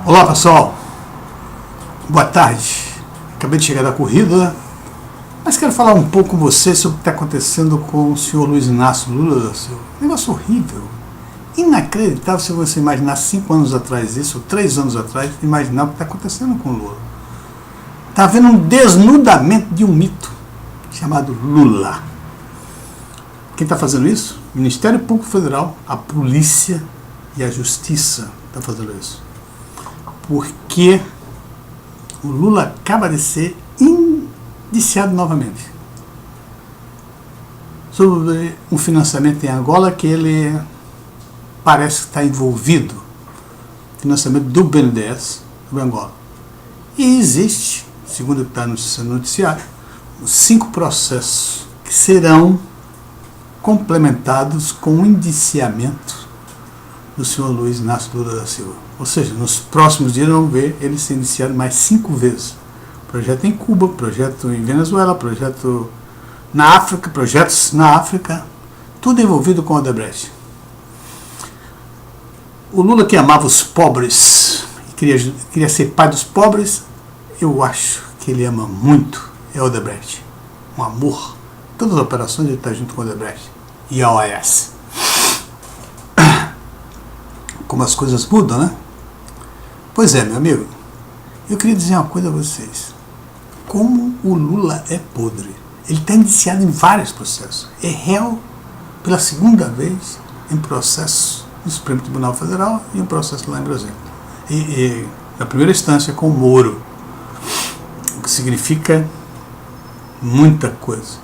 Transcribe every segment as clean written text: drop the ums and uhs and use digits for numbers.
Olá pessoal, boa tarde. Acabei de chegar da corrida, mas quero falar um pouco com você sobre o que está acontecendo com o senhor Luiz Inácio Lula da Silva. Negócio horrível, inacreditável. Se você imaginar 5 anos atrás isso, ou 3 anos atrás, imaginar o que está acontecendo com o Lula. Está havendo um desnudamento de um mito chamado Lula. Quem está fazendo isso? O Ministério Público Federal, a Polícia e a Justiça está fazendo isso. Porque o Lula acaba de ser indiciado novamente sobre um financiamento em Angola que ele parece estar envolvido, financiamento do BNDES do Angola. E existe, segundo está no noticiário, 5 processos que serão complementados com o indiciamento do senhor Luiz Inácio Lula da Silva. Ou seja, nos próximos dias vamos ver ele ser indiciado mais 5 vezes. Projeto em Cuba, projeto em Venezuela, projeto na África, projetos na África, tudo envolvido com o Odebrecht. O Lula, que amava os pobres e queria ser pai dos pobres, eu acho que ele ama muito o Odebrecht. Um amor. Todas as operações ele está junto com o Odebrecht e a OAS. Como as coisas mudam, né? Pois é, meu amigo, eu queria dizer uma coisa a vocês. Como o Lula é podre. Ele está indiciado em vários processos. É réu pela 2ª vez em processo no Supremo Tribunal Federal e um processo lá em Brasília. E na primeira instância com o Moro, o que significa muita coisa.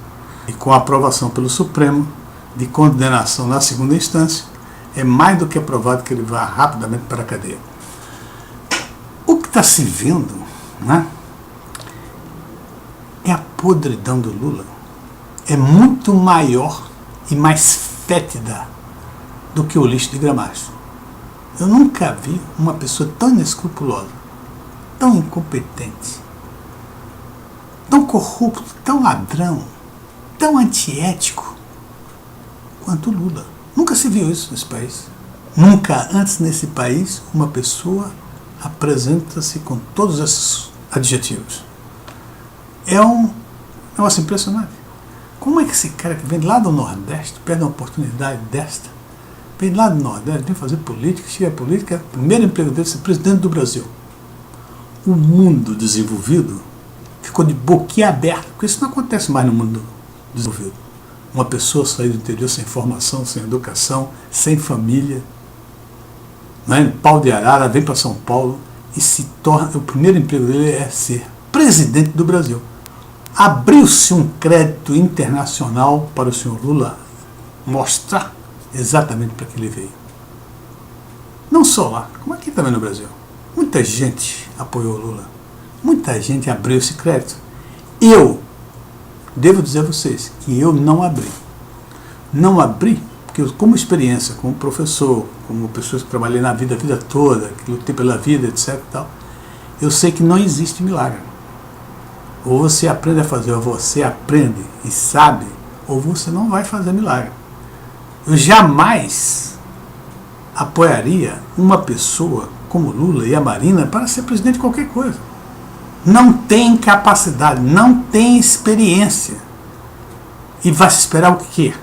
E com a aprovação pelo Supremo de condenação na 2ª instância, é mais do que aprovado que ele vá rapidamente para a cadeia. O que está se vendo, né, é a podridão do Lula. É muito maior e mais fétida do que o lixo de Gramacho. Eu nunca vi uma pessoa tão inescrupulosa, tão incompetente, tão corrupto, tão ladrão, tão antiético quanto o Lula. Nunca se viu isso nesse país. Nunca antes nesse país uma pessoa apresenta-se com todos esses adjetivos. É um negócio impressionante. Como é que esse cara que vem lá do Nordeste perde uma oportunidade desta? Vem lá do Nordeste, vem fazer política, chega a política, o primeiro emprego dele é ser presidente do Brasil. O mundo desenvolvido ficou de boquiaberto, porque isso não acontece mais no mundo desenvolvido. Uma pessoa sair do interior sem formação, sem educação, sem família, né? Pau de arara, vem para São Paulo e se torna, o primeiro emprego dele é ser presidente do Brasil. Abriu-se um crédito internacional para o senhor Lula mostrar exatamente para que ele veio. Não só lá, como aqui também no Brasil. Muita gente apoiou o Lula. Muita gente abriu esse crédito. Eu devo dizer a vocês que eu não abri. Não abri porque eu, como experiência, como professor, como pessoa que trabalhei na vida a vida toda, que lutei pela vida, etc. e tal, eu sei que não existe milagre. Ou você aprende a fazer, ou você aprende e sabe, ou você não vai fazer milagre. Eu jamais apoiaria uma pessoa como Lula e a Marina para ser presidente de qualquer coisa. Não tem capacidade, não tem experiência. E vai se esperar o quê?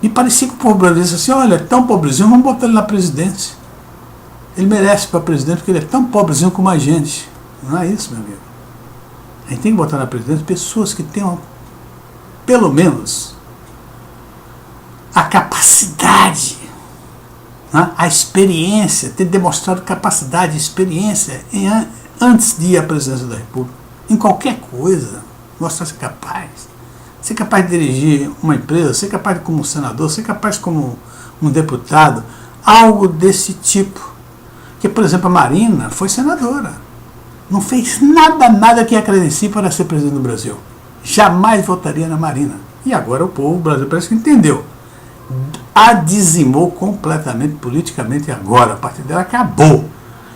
Me parecia que o povo brasileiro disse assim, olha, é tão pobrezinho, vamos botar ele na presidência. Ele merece para presidente porque ele é tão pobrezinho como a gente. Não é isso, meu amigo. A gente tem que botar na presidência pessoas que tenham, pelo menos, a capacidade, né? A experiência, ter demonstrado capacidade e experiência antes de ir à presidência da República, em qualquer coisa, mostrar ser capaz de dirigir uma empresa, ser capaz de como um senador, ser capaz como um deputado, algo desse tipo. Que, por exemplo, a Marina foi senadora, não fez nada que a credencie para ser presidente do Brasil. Jamais votaria na Marina. E agora o povo brasileiro parece que entendeu. A dizimou completamente politicamente agora, a partir dela acabou.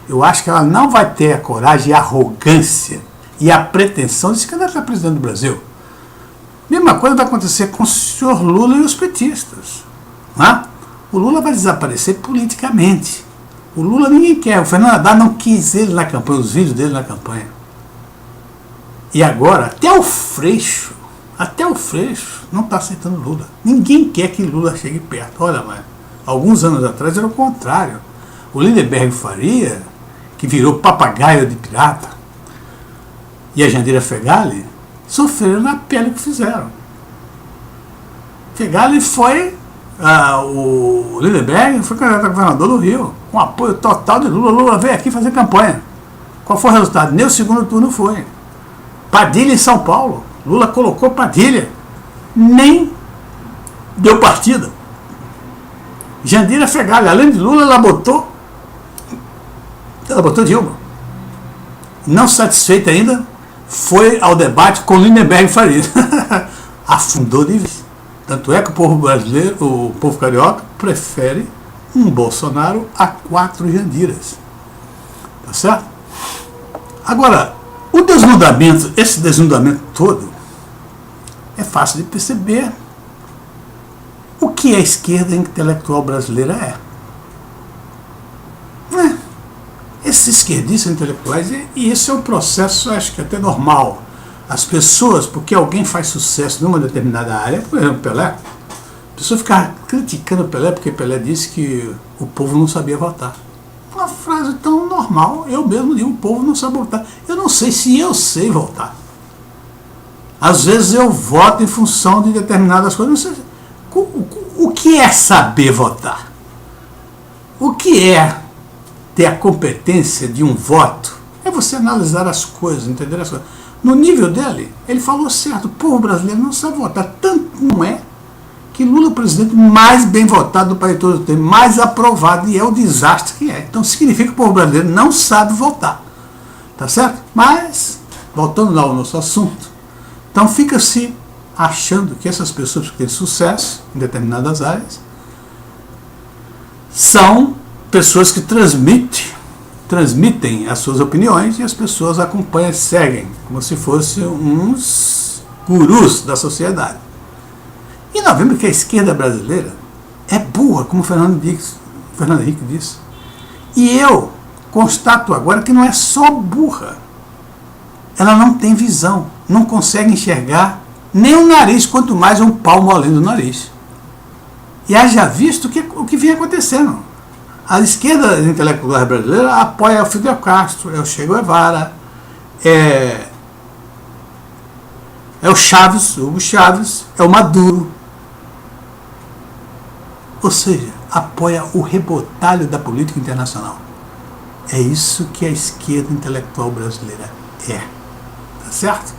Eu acho que ela não vai ter a coragem, a arrogância e a pretensão de se candidatar a presidente do Brasil. Mesma coisa vai acontecer com o senhor Lula e os petistas. Né? O Lula vai desaparecer politicamente. O Lula ninguém quer. O Fernando Haddad não quis ele na campanha, os vídeos dele na campanha. E agora, até o Freixo não está aceitando Lula. Ninguém quer que Lula chegue perto. Olha, mas alguns anos atrás era o contrário. O Lindenberg Faria, que virou papagaio de pirata, e a Jandira Fegali sofreram na pele o que fizeram. Fegali foi, o Lindenberg foi candidato a governador do Rio, com apoio total de Lula. Lula veio aqui fazer campanha. Qual foi o resultado? Nem o segundo turno foi. Padilha em São Paulo. Lula colocou Padilha. Nem deu partida. Jandira Fegali, além de Lula, ela botou Dilma. Não satisfeita ainda, foi ao debate com Lindenberg Faria. Afundou de vez. Tanto é que o povo brasileiro, o povo carioca, prefere um Bolsonaro a 4 Jandiras. Tá certo? Agora, o desnudamento, esse desnudamento todo, é fácil de perceber o que a esquerda intelectual brasileira é. Esses esquerdistas intelectuais, e esse é um processo, acho que até normal. As pessoas, porque alguém faz sucesso numa determinada área, por exemplo, Pelé, a pessoa ficar criticando Pelé porque Pelé disse que o povo não sabia votar. Uma frase tão normal, eu mesmo digo, o povo não sabe votar. Eu não sei se eu sei votar. Às vezes eu voto em função de determinadas coisas. Não sei. O que é saber votar? O que é ter a competência de um voto? É você analisar as coisas, entender as coisas. No nível dele, ele falou certo, o povo brasileiro não sabe votar. Tanto não é que Lula é o presidente mais bem votado do país todo o tempo, mais aprovado, e é o desastre que é. Então significa que o povo brasileiro não sabe votar. Tá certo? Mas, voltando lá ao nosso assunto, então fica-se achando que essas pessoas que têm sucesso em determinadas áreas são pessoas que transmitem as suas opiniões e as pessoas acompanham e seguem, como se fossem uns gurus da sociedade. E nós vemos que a esquerda brasileira é burra, como o Fernando Henrique disse. E eu constato agora que não é só burra. Ela não tem visão, não consegue enxergar nem o nariz, quanto mais um palmo além do nariz. E haja visto o que vem acontecendo. A esquerda intelectual brasileira apoia o Fidel Castro, é o Che Guevara, é o Chaves, o Hugo Chaves, é o Maduro. Ou seja, apoia o rebotalho da política internacional. É isso que a esquerda intelectual brasileira é. Tá certo?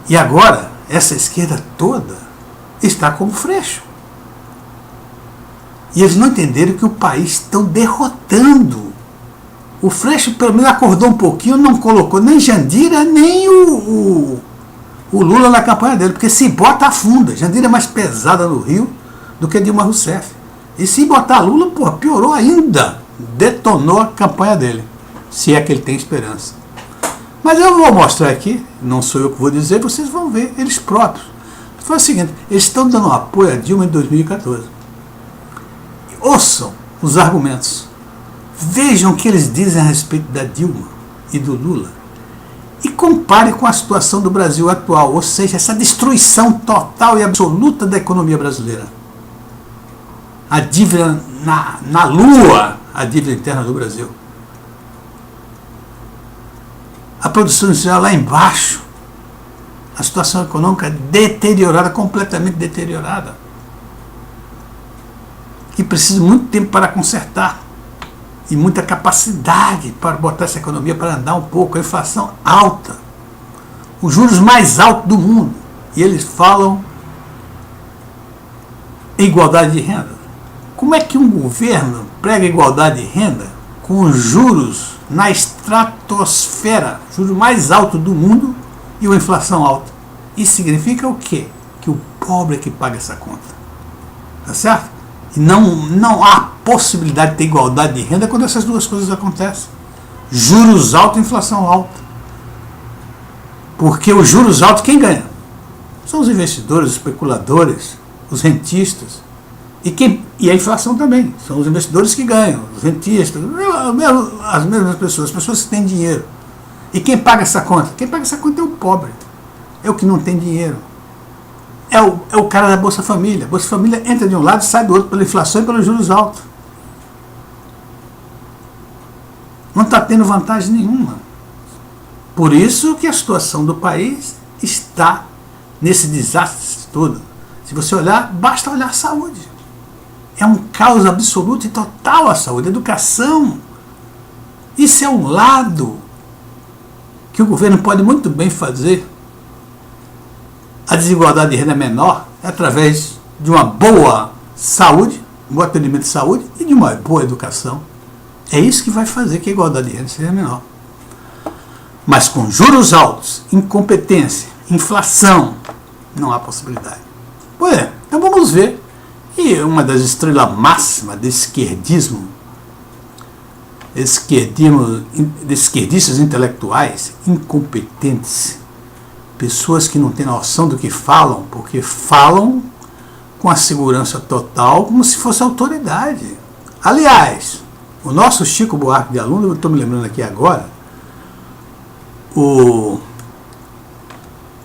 E agora, essa esquerda toda está como Freixo. E eles não entenderam que o país estão derrotando. O Freixo, pelo menos, acordou um pouquinho, não colocou nem Jandira, nem o Lula na campanha dele, porque se bota, afunda. Jandira é mais pesada no Rio do que Dilma Rousseff. E se botar Lula, pô, piorou ainda. Detonou a campanha dele, se é que ele tem esperança. Mas eu vou mostrar aqui, não sou eu que vou dizer, vocês vão ver, eles próprios. Foi o seguinte, eles estão dando apoio a Dilma em 2014. Ouçam os argumentos. Vejam o que eles dizem a respeito da Dilma e do Lula. E compare com a situação do Brasil atual, ou seja, essa destruição total e absoluta da economia brasileira. A dívida na lua, a dívida interna do Brasil. A produção industrial lá embaixo. A situação econômica deteriorada, completamente deteriorada. Que precisa de muito tempo para consertar. E muita capacidade para botar essa economia para andar um pouco. A inflação alta. Os juros mais altos do mundo. E eles falam em igualdade de renda. Como é que um governo prega igualdade de renda com juros na estratosfera, juros mais altos do mundo e uma inflação alta? Isso significa o quê? Que o pobre é que paga essa conta. Tá certo? E não há possibilidade de ter igualdade de renda quando essas duas coisas acontecem. Juros altos e inflação alta. Porque os juros altos, quem ganha? São os investidores, os especuladores, os rentistas. E a inflação também. São os investidores que ganham, os rentistas, as mesmas pessoas, as pessoas que têm dinheiro. E quem paga essa conta? Quem paga essa conta é o pobre. É o que não tem dinheiro. É o cara da Bolsa Família. A Bolsa Família entra de um lado e sai do outro pela inflação e pelos juros altos. Não está tendo vantagem nenhuma. Por isso que a situação do país está nesse desastre todo. Se você olhar, basta olhar a saúde. É um caos absoluto e total a saúde, a educação. Isso é um lado que o governo pode muito bem fazer. A desigualdade de renda é menor através de uma boa saúde, um bom atendimento de saúde e de uma boa educação. É isso que vai fazer que a igualdade de renda seja menor. Mas com juros altos, incompetência, inflação, não há possibilidade. Pois é, então vamos ver. E uma das estrelas máximas do esquerdismo, de esquerdistas intelectuais incompetentes, pessoas que não têm noção do que falam, porque falam com a segurança total, como se fosse autoridade. Aliás, o nosso Chico Buarque de Holanda, eu estou me lembrando aqui agora, o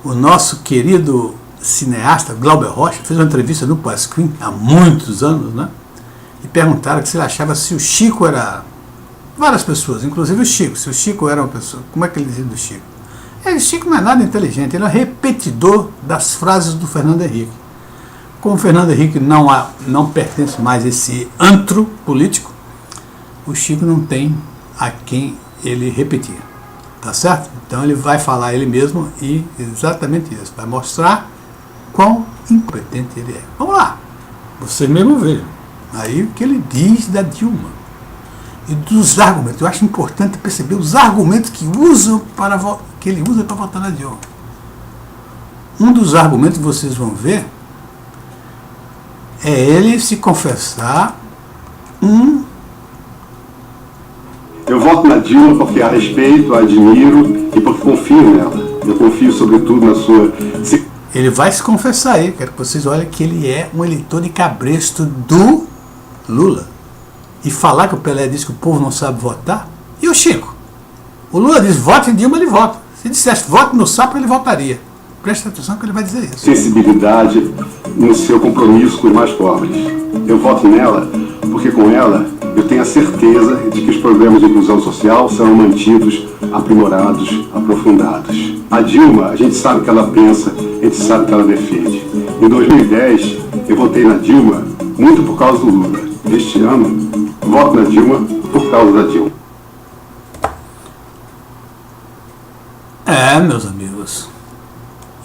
nosso querido cineasta Glauber Rocha fez uma entrevista no Pasquim há muitos anos, né? E perguntaram se ele achava se o Chico era... Várias pessoas, inclusive o Chico, se o Chico era uma pessoa, como é que ele dizia do Chico? O Chico não é nada inteligente, ele é um repetidor das frases do Fernando Henrique. Como o Fernando Henrique não pertence mais a esse antro político, o Chico não tem a quem ele repetir. Tá certo? Então ele vai falar ele mesmo e exatamente isso. Vai mostrar quão incompetente ele é. Vamos lá. Vocês mesmo vejam. Aí o que ele diz da Dilma. E dos argumentos. Eu acho importante perceber os argumentos que ele usa para votar na Dilma. Um dos argumentos que vocês vão ver é ele se confessar Eu voto na Dilma porque a respeito, a admiro e porque confio nela. Eu confio sobretudo na sua... Ele vai se confessar aí, quero que vocês olhem que ele é um eleitor de cabresto do Lula. E falar que o Pelé disse que o povo não sabe votar. E o Chico? O Lula diz, vote em Dilma, ele vota. Se dissesse vote no sapo, ele votaria. Preste atenção que ele vai dizer isso. Sensibilidade no seu compromisso com os mais pobres. Eu voto nela porque com ela eu tenho a certeza de que os programas de inclusão social serão mantidos, aprimorados, aprofundados. A Dilma, a gente sabe o que ela pensa, a gente sabe o que ela defende. Em 2010, eu votei na Dilma muito por causa do Lula. Este ano, voto na Dilma por causa da Dilma. Meus amigos.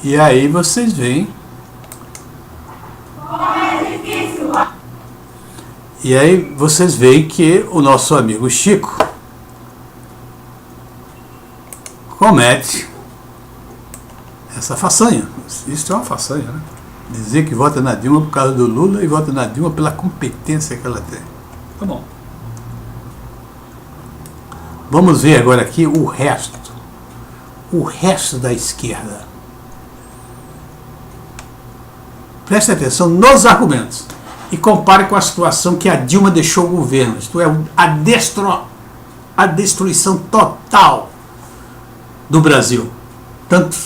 E aí vocês veem. E aí vocês veem que o nosso amigo Chico comete essa façanha. Isso é uma façanha, né? Dizer que vota na Dilma por causa do Lula e vota na Dilma pela competência que ela tem. Tá bom. Vamos ver agora aqui o resto. O resto da esquerda. Preste atenção nos argumentos e compare com a situação que a Dilma deixou o governo. Isto é, a destruição total do Brasil, tanto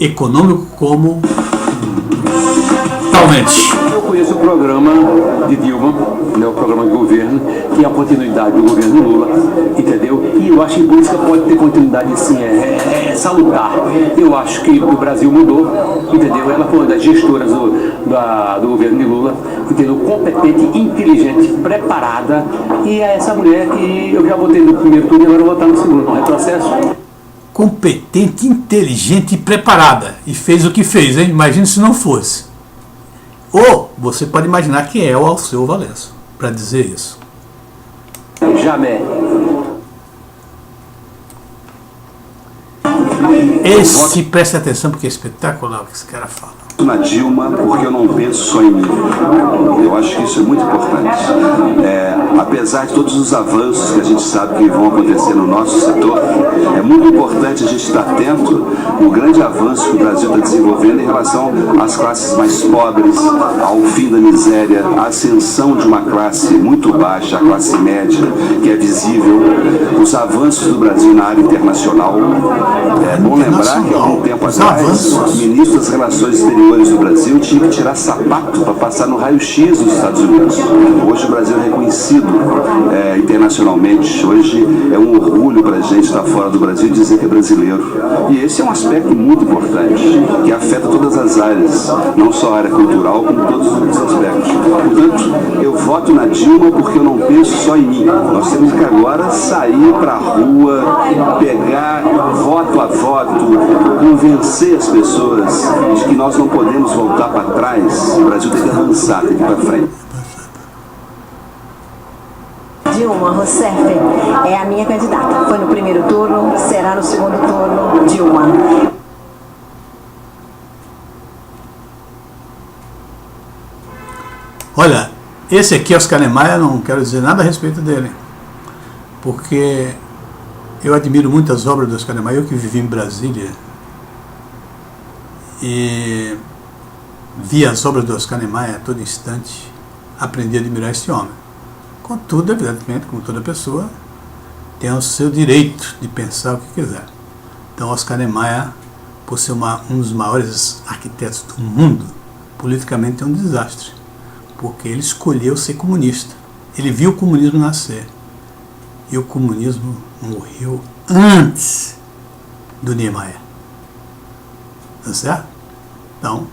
econômico como mentalmente. Eu conheço o programa de Dilma, né, o programa de governo, que é a continuidade do governo Lula, entendeu? E eu acho que política pode ter continuidade, sim, é salutar. Eu acho que o Brasil mudou, entendeu? Ela foi uma das gestoras do governo de Lula, entendeu? Competente, inteligente, preparada, e é essa mulher que eu já votei no primeiro turno e agora vou votar no segundo, não é processo? Competente, inteligente e preparada. E fez o que fez, hein? Imagina se não fosse. Ou você pode imaginar que é o Alceu Valença para dizer isso. Jamais. Preste atenção porque é espetacular o que esse cara fala. Na Dilma, porque eu não penso só em mim. Eu acho que isso é muito importante. Apesar de todos os avanços que a gente sabe que vão acontecer no nosso setor, é muito importante a gente estar atento no grande avanço que o Brasil está desenvolvendo em relação às classes mais pobres, ao fim da miséria, à ascensão de uma classe muito baixa, a classe média, que é visível, os avanços do Brasil na área internacional. É bom lembrar que há algum tempo atrás, o ministro das Relações Exteriores do Brasil tinha que tirar sapato para passar no raio-x dos Estados Unidos. Hoje o Brasil é reconhecido internacionalmente. Hoje é um orgulho para a gente estar fora do Brasil e dizer que é brasileiro. E esse é um aspecto muito importante, que afeta todas as áreas, não só a área cultural, como todos os outros aspectos. Portanto, eu voto na Dilma porque eu não penso só em mim. Nós temos que agora sair para a rua, pegar voto a voto, convencer as pessoas de que nós não podemos voltar para trás. O Brasil tem que avançar, tem que ir para frente. Dilma Rousseff é a minha candidata. Foi no primeiro turno, será no segundo turno. Dilma. Olha, esse aqui, Oscar Niemeyer, não quero dizer nada a respeito dele, porque eu admiro muitas obras do Oscar Niemeyer. Eu que vivi em Brasília e vi as obras do Oscar Niemeyer a todo instante, aprendi a admirar esse homem. Contudo, evidentemente, como toda pessoa, tem o seu direito de pensar o que quiser. Então, Oscar Niemeyer, por ser um dos maiores arquitetos do mundo, politicamente é um desastre, porque ele escolheu ser comunista. Ele viu o comunismo nascer, e o comunismo morreu antes do Niemeyer. Tá certo? Então,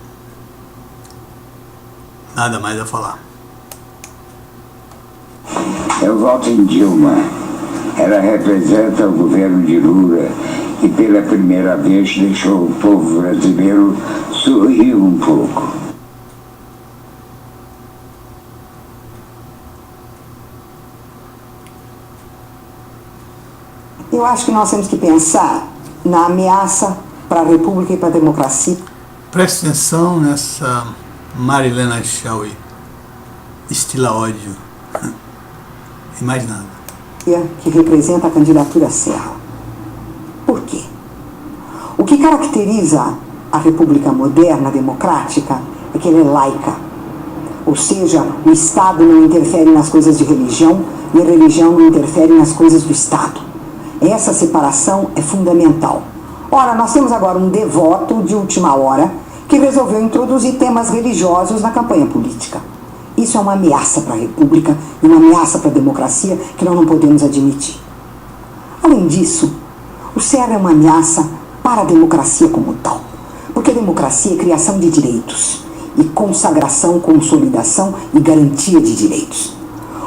nada mais a falar. Eu voto em Dilma. Ela representa o governo de Lula e pela primeira vez deixou o povo brasileiro sorrir um pouco. Eu acho que nós temos que pensar na ameaça para a República e para a democracia. Preste atenção nessa Marilena Chauí, estila ódio. E mais nada. Que representa a candidatura Serra. Por quê? O que caracteriza a República moderna, democrática, é que ela é laica. Ou seja, o Estado não interfere nas coisas de religião e a religião não interfere nas coisas do Estado. Essa separação é fundamental. Ora, nós temos agora um devoto de última hora que resolveu introduzir temas religiosos na campanha política. Isso é uma ameaça para a República e uma ameaça para a democracia que nós não podemos admitir. Além disso, o Serra é uma ameaça para a democracia como tal, porque a democracia é criação de direitos e consagração, consolidação e garantia de direitos.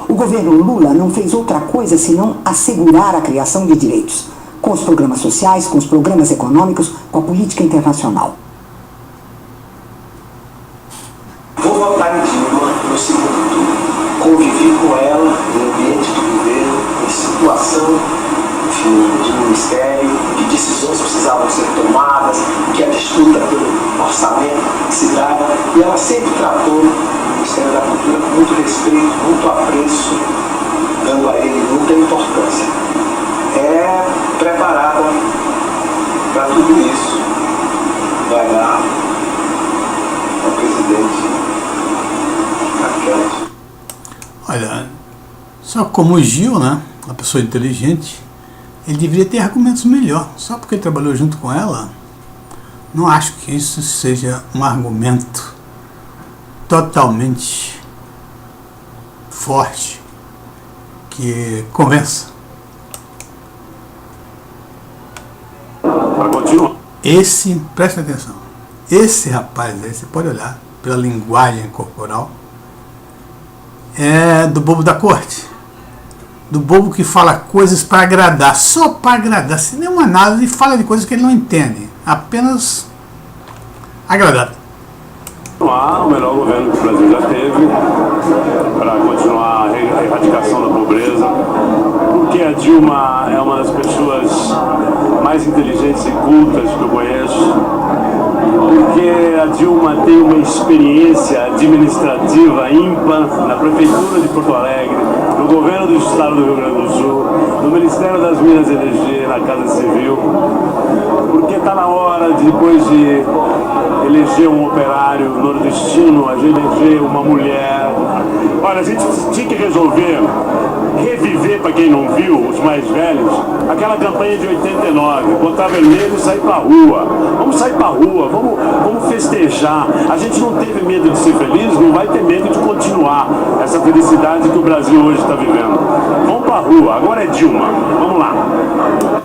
O governo Lula não fez outra coisa senão assegurar a criação de direitos, com os programas sociais, com os programas econômicos, com a política internacional. Vou votar em Dilma no segundo turno. Convivi com ela no ambiente do governo, em situação de ministério, que decisões precisavam ser tomadas, que a disputa pelo orçamento se dava, e ela sempre tratou o Ministério da Cultura com muito respeito, muito apreço, dando a ele muita importância. É preparada para tudo isso. Vai lá, o presidente Raquel. Olha, só como o Gil, né, uma pessoa inteligente, ele deveria ter argumentos melhor. Só porque ele trabalhou junto com ela, não acho que isso seja um argumento totalmente forte que convença. Presta atenção, esse rapaz aí, você pode olhar pela linguagem corporal, é do bobo da corte, do bobo que fala coisas para agradar, só para agradar, sem nenhuma análise, e fala de coisas que ele não entende, apenas agradar. O melhor governo que o Brasil já teve para continuar a erradicação da pobreza, porque a Dilma é uma das pessoas mais inteligentes e cultas que eu conheço. porque a Dilma tem uma experiência administrativa ímpar na Prefeitura de Porto Alegre, no governo do Estado do Rio Grande do Sul, no Ministério das Minas e Energia, na Casa Civil, porque está na hora, depois de eleger um operário nordestino, a gente eleger uma mulher. Olha, a gente tinha que resolver, reviver, para quem não viu, os mais velhos, aquela campanha de 89, botar vermelho e sair pra rua. Vamos sair pra rua, vamos festejar. A gente não teve medo de ser feliz, não vai ter medo de continuar essa felicidade que o Brasil hoje está vivendo. Vamos pra rua, agora é Dilma, vamos lá.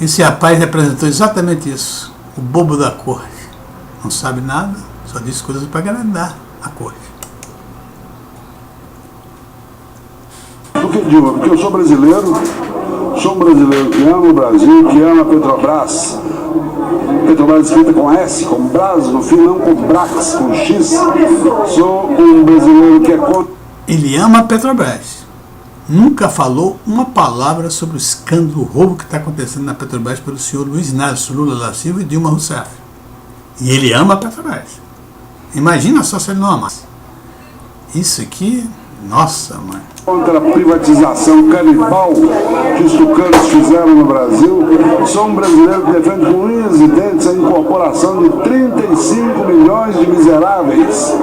Esse rapaz representou exatamente isso, o bobo da corte. Não sabe nada, só diz coisas para agradar a corte. Por que Dilma? Porque eu sou um brasileiro que ama o Brasil, que ama a Petrobras. Petrobras escrita com S, com Bras no fim, não com Brax, com X. Sou um brasileiro que é contra. Ele ama a Petrobras. Nunca falou uma palavra sobre o escândalo, o roubo que está acontecendo na Petrobras pelo senhor Luiz Inácio Lula da Silva e Dilma Rousseff. E ele ama a Petrobras. Imagina só se ele não amasse. Isso aqui, nossa, mãe. Contra a privatização canibal que os tucanos fizeram no Brasil. Sou um brasileiro que defende com unhas e dentes a incorporação de 35 milhões de miseráveis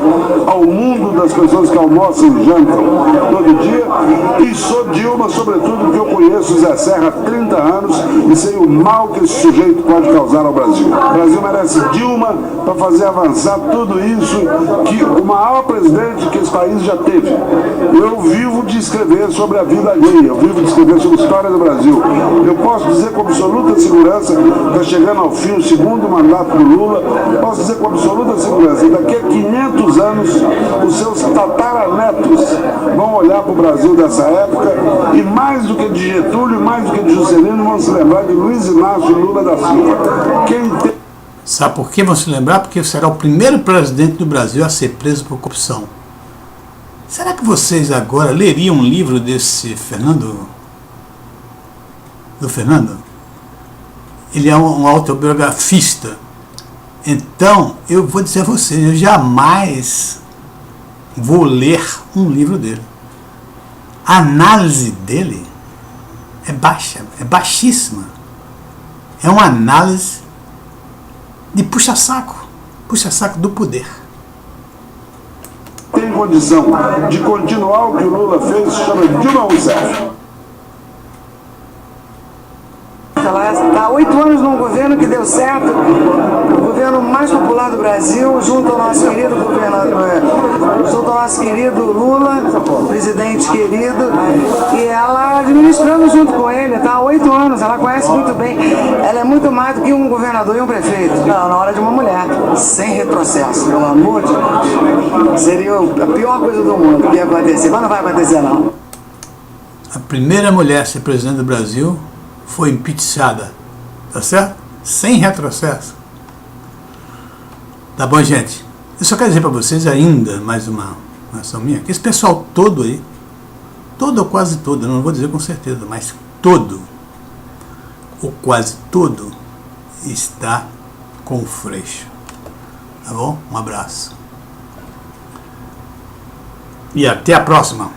ao mundo das pessoas que almoçam e jantam todo dia. E sou Dilma, sobretudo, porque eu conheço o Zé Serra há 30 anos e sei o mal que esse sujeito pode causar ao Brasil. O Brasil merece Dilma para fazer avançar tudo isso que o maior presidente que esse país já teve. Eu vivo de escrever sobre a vida alheia, eu vivo de escrever sobre a história do Brasil. Eu posso dizer com absoluta segurança, está chegando ao fim o segundo mandato do Lula, posso dizer com absoluta segurança, daqui a 500 anos, os seus tataranetos vão olhar para o Brasil dessa época e mais do que de Getúlio, mais do que de Juscelino, vão se lembrar de Luiz Inácio Lula da Silva. Sabe por que vão se lembrar? Porque será o primeiro presidente do Brasil a ser preso por corrupção. Será que vocês agora leriam um livro desse Fernando? Do Fernando? Ele é um autobiografista. Então, eu vou dizer a vocês, eu jamais vou ler um livro dele. A análise dele é baixa, é baixíssima. É uma análise de puxa-saco do poder. Tem condição de continuar o que o Lula fez, se chama Dilma Rousseff. Ela está há 8 anos num governo que deu certo, o governo mais popular do Brasil, junto ao nosso querido governador, junto ao nosso querido Lula, presidente querido, e ela administrando junto com ele, está há 8 anos, ela conhece muito bem. Ela é muito mais do que um governador e um prefeito. Não, na hora de uma mulher, sem retrocesso, pelo amor de Deus. Seria a pior coisa do mundo que ia acontecer, mas não vai acontecer não. A primeira mulher a ser presidente do Brasil foi impeachada, tá certo? Sem retrocesso. Tá bom, gente? Eu só quero dizer para vocês ainda, mais uma ação minha, que esse pessoal todo aí, todo ou quase todo, não vou dizer com certeza, mas todo, ou quase todo, está com o Freixo. Tá bom? Um abraço. E até a próxima.